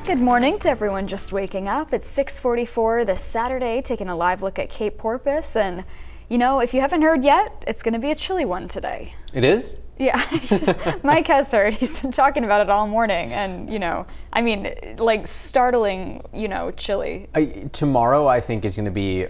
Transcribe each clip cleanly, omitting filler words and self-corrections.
Good morning to everyone just waking up. It's 6:44 this Saturday, taking a live look at Cape Porpoise. And, you know, if you haven't heard yet, it's going to be a chilly one today. It is? Yeah, Mike has heard. He's been talking about it all morning. And, you know, I mean, like startling, chilly. Tomorrow, I think, is going to be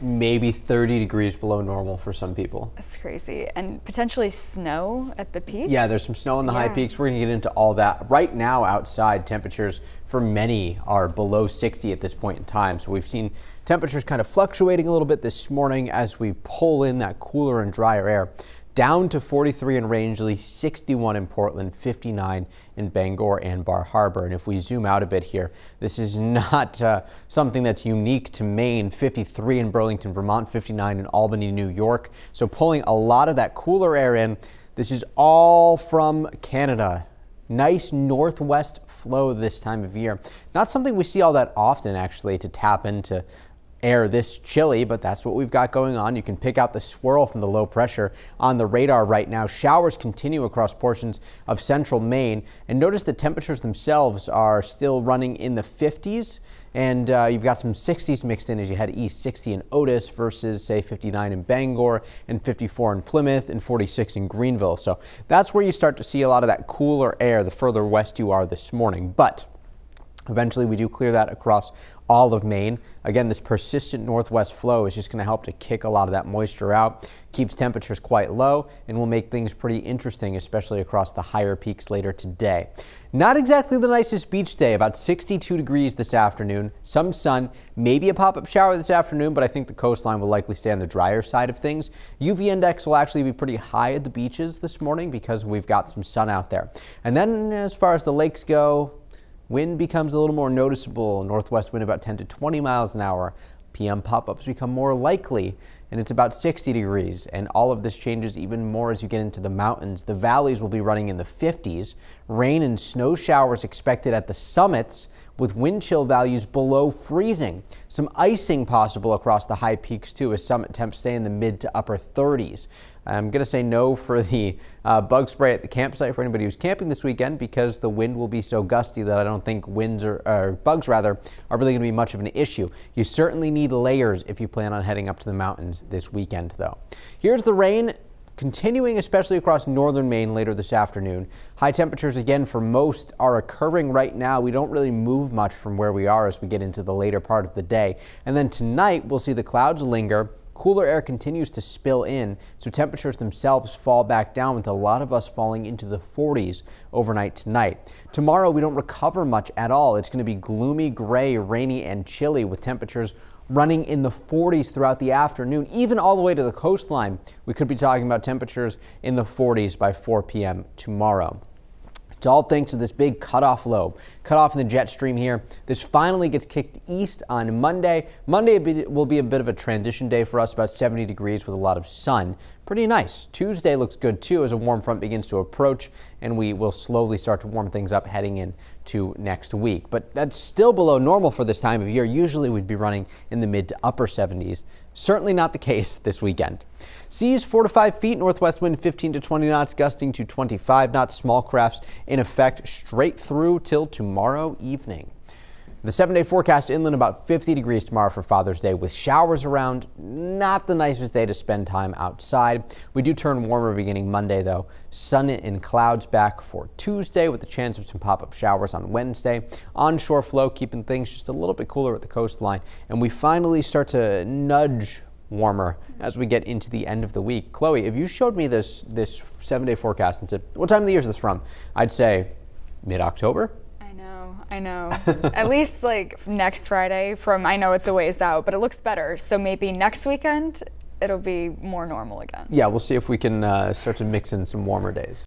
maybe 30 degrees below normal for some people. That's crazy. And potentially snow at the peaks? Yeah, there's some snow on the high peaks. We're going to get into all that. Right now, outside, temperatures for many are below 60 at this point in time. So we've seen temperatures kind of fluctuating a little bit this morning as we pull in that cooler and drier air. Down to 43 in Rangeley, 61 in Portland, 59 in Bangor and Bar Harbor. And if we zoom out a bit here, this is not something that's unique to Maine. 53 in Burlington, Vermont, 59 in Albany, New York. So pulling a lot of that cooler air in. This is all from Canada. Nice northwest flow this time of year. Not something we see all that often, actually, to tap into air this chilly, but that's what we've got going on. You can pick out the swirl from the low pressure on the radar right now. Showers continue across portions of central Maine, and notice the temperatures themselves are still running in the 50s, and you've got some 60s mixed in as you head east. 60 in Otis versus, say, 59 in Bangor, and 54 in Plymouth, and 46 in Greenville. So that's where you start to see a lot of that cooler air the further west you are this morning. But eventually, we do clear that across all of Maine. Again, this persistent northwest flow is just going to help to kick a lot of that moisture out, keeps temperatures quite low, and will make things pretty interesting, especially across the higher peaks later today. Not exactly the nicest beach day, about 62 degrees this afternoon, some sun, maybe a pop-up shower this afternoon, but I think the coastline will likely stay on the drier side of things. UV index will actually be pretty high at the beaches this morning because we've got some sun out there. And then as far as the lakes go, wind becomes a little more noticeable. Northwest wind about 10 to 20 miles an hour. PM pop-ups become more likely, and it's about 60 degrees. And all of this changes even more as you get into the mountains. The valleys will be running in the 50s. Rain and snow showers expected at the summits with wind chill values below freezing. Some icing possible across the high peaks too as summit temps stay in the mid to upper 30s. I'm going to say no for the bug spray at the campsite for anybody who's camping this weekend because the wind will be so gusty that I don't think bugs are really going to be much of an issue. You certainly need layers if you plan on heading up to the mountains this weekend, though. Here's the rain continuing, especially across northern Maine later this afternoon. High temperatures again for most are occurring right now. We don't really move much from where we are as we get into the later part of the day. And then tonight we'll see the clouds linger. Cooler air continues to spill in, so temperatures themselves fall back down with a lot of us falling into the 40s overnight tonight. Tomorrow we don't recover much at all. It's going to be gloomy, gray, rainy, and chilly with temperatures running in the 40s throughout the afternoon, even all the way to the coastline. We could be talking about temperatures in the 40s by 4 p.m. tomorrow. It's all thanks to this big cutoff low. Cutoff in the jet stream here. This finally gets kicked east on Monday. Monday will be a bit of a transition day for us, about 70 degrees with a lot of sun. Pretty nice. Tuesday looks good too as a warm front begins to approach, and we will slowly start to warm things up heading into next week. But that's still below normal for this time of year. Usually we'd be running in the mid to upper 70s. Certainly not the case this weekend. Seas 4 to 5 feet, northwest wind 15 to 20 knots, gusting to 25 knots. Small crafts in effect straight through till tomorrow evening. The 7-day forecast inland about 50 degrees tomorrow for Father's Day with showers around. Not the nicest day to spend time outside. We do turn warmer beginning Monday though. Sun and clouds back for Tuesday with the chance of some pop-up showers on Wednesday. Onshore flow keeping things just a little bit cooler at the coastline. And we finally start to nudge warmer as we get into the end of the week. Chloe, if you showed me this 7-day forecast and said, what time of the year is this from? I'd say mid-October. I know. At least like next Friday I know it's a ways out, but it looks better. So maybe next weekend it'll be more normal again. Yeah, we'll see if we can start to mix in some warmer days.